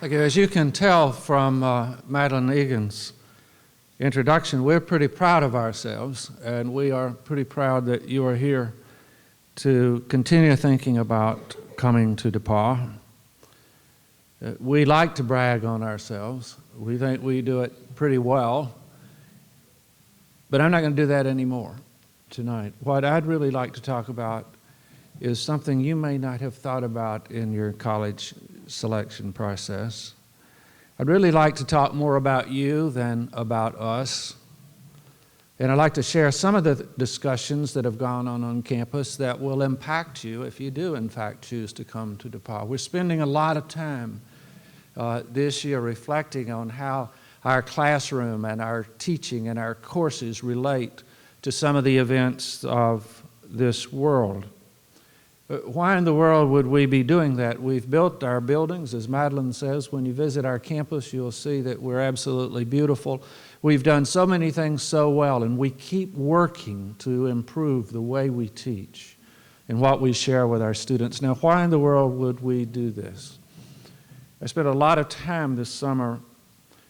Okay, as you can tell from Madeline Egan's introduction, we're pretty proud of ourselves, and we are pretty proud that you are here to continue thinking about coming to DePauw. We like to brag on ourselves. We think we do it pretty well, but I'm not going to do that anymore tonight. What I'd really like to talk about is something you may not have thought about in your college selection process. I'd really like to talk more about you than about us. And I'd like to share some of the discussions that have gone on campus that will impact you if you do, in fact, choose to come to DePauw. We're spending a lot of time this year reflecting on how our classroom and our teaching and our courses relate to some of the events of this world. Why in the world would we be doing that? We've built our buildings, as Madeline says. When you visit our campus, you'll see that we're absolutely beautiful. We've done so many things so well, and we keep working to improve the way we teach and what we share with our students. Now, why in the world would we do this? I spent a lot of time this summer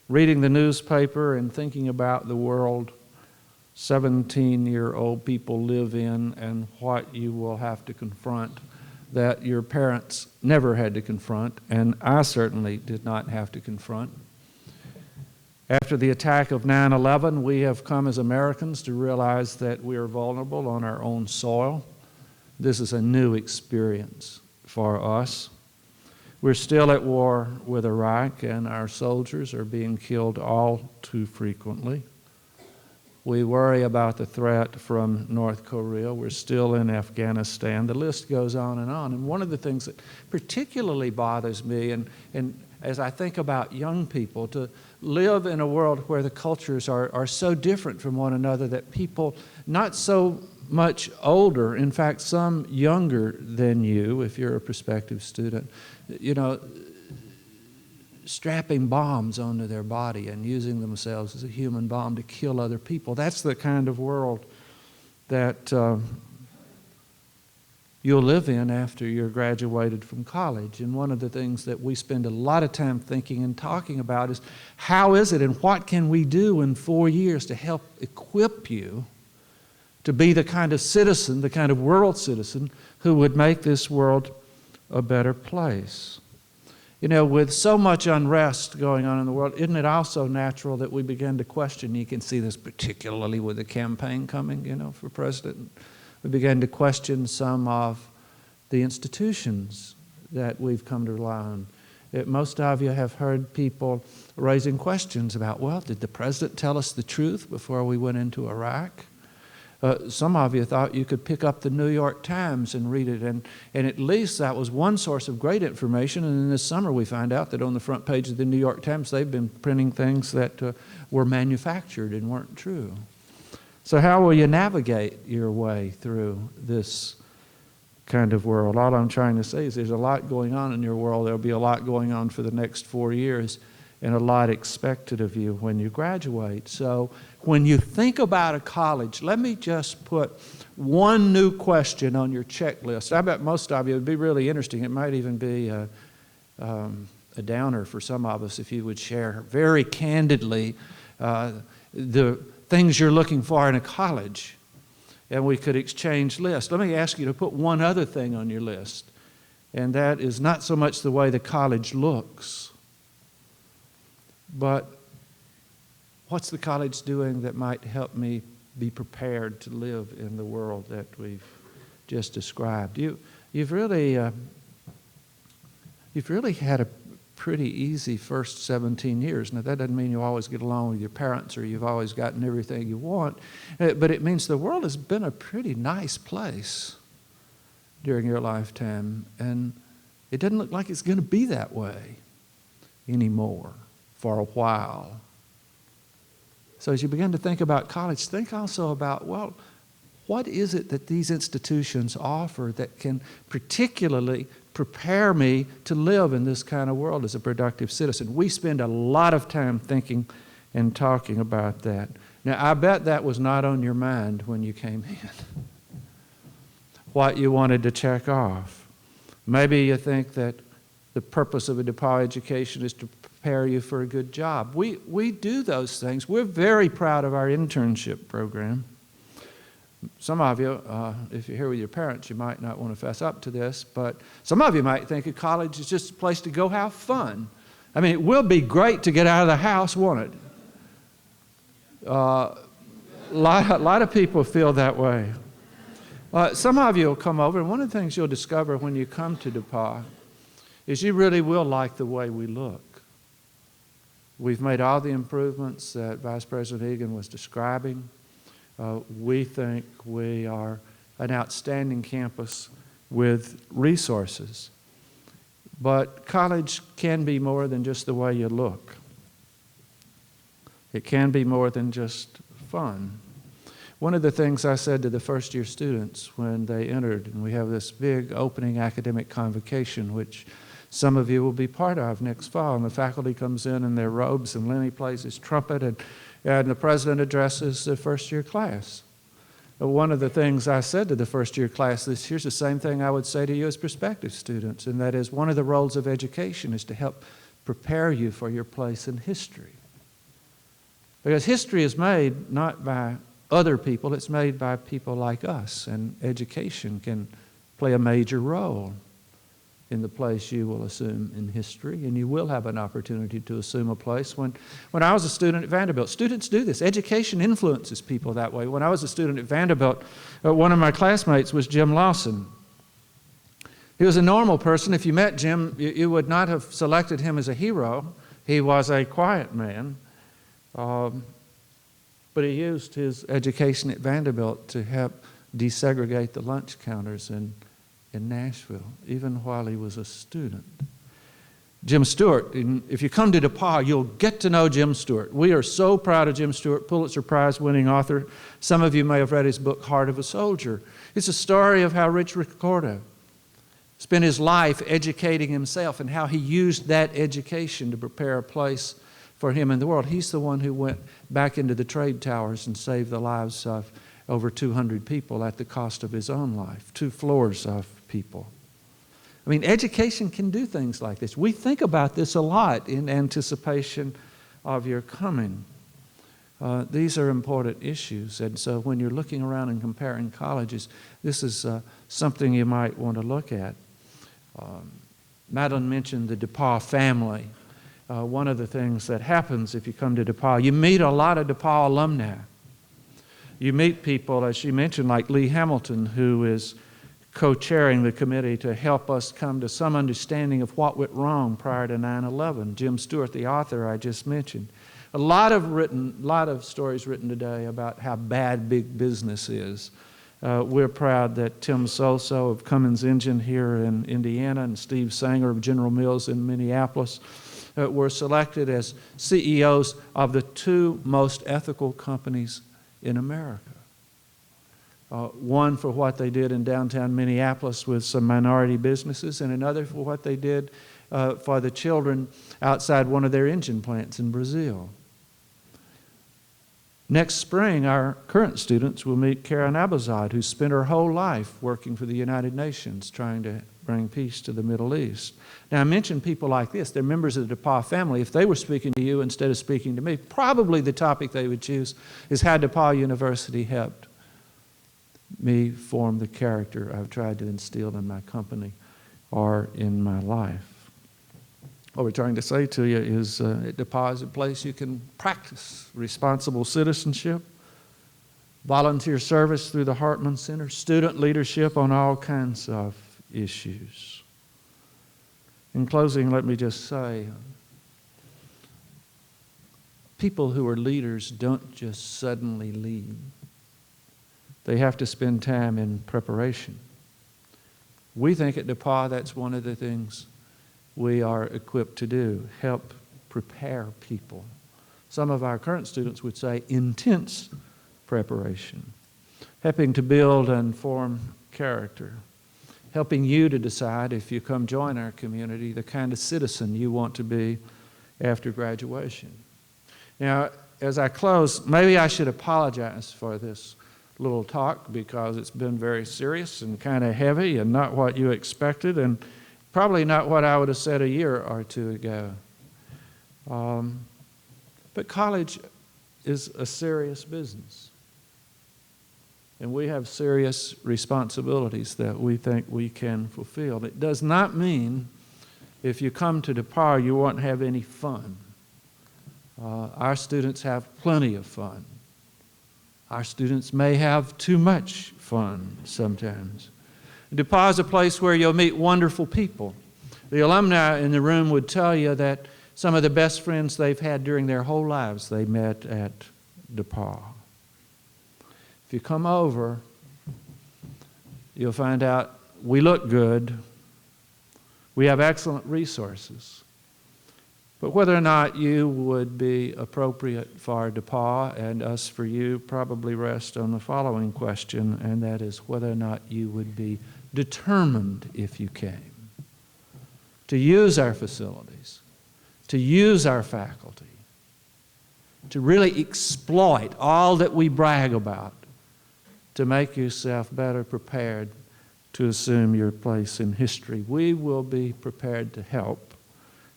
reading the newspaper and thinking about the world 17-year-old people live in and what you will have to confront that your parents never had to confront, and I certainly did not have to confront. After the attack of 9/11, we have come as Americans to realize that we are vulnerable on our own soil. This is a new experience for us. We're still at war with Iraq, and our soldiers are being killed all too frequently. We worry about the threat from North Korea. We're still in Afghanistan. The list goes on. And one of the things that particularly bothers me, and as I think about young people, to live in a world where the cultures are so different from one another that people not so much older, in fact, some younger than you, if you're a prospective student, strapping bombs onto their body and using themselves as a human bomb to kill other people. That's the kind of world that you'll live in after you're graduated from college. And one of the things that we spend a lot of time thinking and talking about is how is it and what can we do in 4 years to help equip you to be the kind of citizen, the kind of world citizen who would make this world a better place. With so much unrest going on in the world, isn't it also natural that we begin to question? You can see this particularly with the campaign coming, for president. We begin to question some of the institutions that we've come to rely on. Most of you have heard people raising questions about, well, did the president tell us the truth before we went into Iraq? Some of you thought you could pick up the New York Times and read it, and at least that was one source of great information. And then this summer we find out that on the front page of the New York Times they've been printing things that were manufactured and weren't true. So how will you navigate your way through this kind of world? All I'm trying to say is there's a lot going on in your world. There'll be a lot going on for the next 4 years, and a lot expected of you when you graduate. So when you think about a college, let me just put one new question on your checklist. I bet most of you it would be really interesting. It might even be a downer for some of us if you would share very candidly the things you're looking for in a college, and we could exchange lists. Let me ask you to put one other thing on your list, and that is not so much the way the college looks, but what's the college doing that might help me be prepared to live in the world that we've just described? You've really had a pretty easy first 17 years. Now, that doesn't mean you always get along with your parents or you've always gotten everything you want, but it means the world has been a pretty nice place during your lifetime, and it doesn't look like it's going to be that way anymore for a while. So as you begin to think about college, think also about, well, what is it that these institutions offer that can particularly prepare me to live in this kind of world as a productive citizen? We spend a lot of time thinking and talking about that. Now, I bet that was not on your mind when you came in, what you wanted to check off. Maybe you think that the purpose of a DePauw education is to prepare you for a good job. We do those things. We're very proud of our internship program. Some of you, if you're here with your parents, you might not want to fess up to this, but some of you might think a college is just a place to go have fun. I mean, it will be great to get out of the house, won't it? A lot of people feel that way. Some of you will come over, and one of the things you'll discover when you come to DePauw is you really will like the way we look. We've made all the improvements that Vice President Egan was describing. We think we are an outstanding campus with resources. But college can be more than just the way you look. It can be more than just fun. One of the things I said to the first-year students when they entered, and we have this big opening academic convocation, which some of you will be part of next fall, and the faculty comes in their robes, and Lenny plays his trumpet, and the president addresses the first-year class. One of the things I said to the first-year class this year is the same thing I would say to you as prospective students, and that is one of the roles of education is to help prepare you for your place in history. Because history is made not by other people, it's made by people like us, and education can play a major role in the place you will assume in history, and you will have an opportunity to assume a place. When I was a student at Vanderbilt, students do this. Education influences people that way. When I was a student at Vanderbilt, one of my classmates was Jim Lawson. He was a normal person. If you met Jim, you would not have selected him as a hero. He was a quiet man. But he used his education at Vanderbilt to help desegregate the lunch counters in Nashville, even while he was a student. Jim Stewart, if you come to DePauw, you'll get to know Jim Stewart. We are so proud of Jim Stewart, Pulitzer Prize-winning author. Some of you may have read his book, Heart of a Soldier. It's a story of how Rich Ricorda spent his life educating himself and how he used that education to prepare a place for him in the world. He's the one who went back into the trade towers and saved the lives of over 200 people at the cost of his own life, 2 floors of people. I mean, education can do things like this. We think about this a lot in anticipation of your coming. These are important issues, and so when you're looking around and comparing colleges, this is something you might want to look at. Madeline mentioned the DePauw family. One of the things that happens if you come to DePauw, you meet a lot of DePauw alumni. You meet people, as she mentioned, like Lee Hamilton, who is co-chairing the committee to help us come to some understanding of what went wrong prior to 9/11. Jim Stewart, the author I just mentioned. A lot of stories written today about how bad big business is. We're proud that Tim Soso of Cummins Engine here in Indiana and Steve Sanger of General Mills in Minneapolis were selected as CEOs of the 2 most ethical companies in America. One for what they did in downtown Minneapolis with some minority businesses, and another for what they did for the children outside one of their engine plants in Brazil. Next spring, our current students will meet Karen Abazad, who spent her whole life working for the United Nations, trying to bring peace to the Middle East. Now, I mention people like this. They're members of the DePauw family. If they were speaking to you instead of speaking to me, probably the topic they would choose is how DePauw University helped me form the character I've tried to instill in my company or in my life. What we're trying to say to you is DePauw is a place you can practice responsible citizenship, volunteer service through the Hartman Center, student leadership on all kinds of issues. In closing, let me just say, people who are leaders don't just suddenly lead. They have to spend time in preparation. We think at DePauw that's one of the things we are equipped to do, help prepare people. Some of our current students would say intense preparation, helping to build and form character, helping you to decide, if you come join our community, the kind of citizen you want to be after graduation. Now, as I close, maybe I should apologize for this little talk because it's been very serious and kind of heavy and not what you expected, and Probably not what I would have said a year or two ago. But college is a serious business. And we have serious responsibilities that we think we can fulfill. It does not mean if you come to DePauw you won't have any fun. Our students have plenty of fun. Our students may have too much fun sometimes. DePauw is a place where you'll meet wonderful people. The alumni in the room would tell you that some of the best friends they've had during their whole lives they met at DePauw. If you come over, you'll find out we look good. We have excellent resources. But whether or not you would be appropriate for DePauw and us for you probably rests on the following question, and that is whether or not you would be determined, if you came, to use our facilities, to use our faculty, to really exploit all that we brag about, to make yourself better prepared to assume your place in history. We will be prepared to help.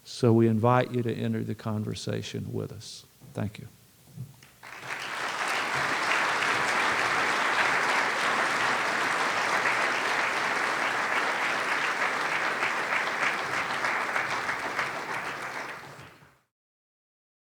So we invite you to enter the conversation with us. Thank you.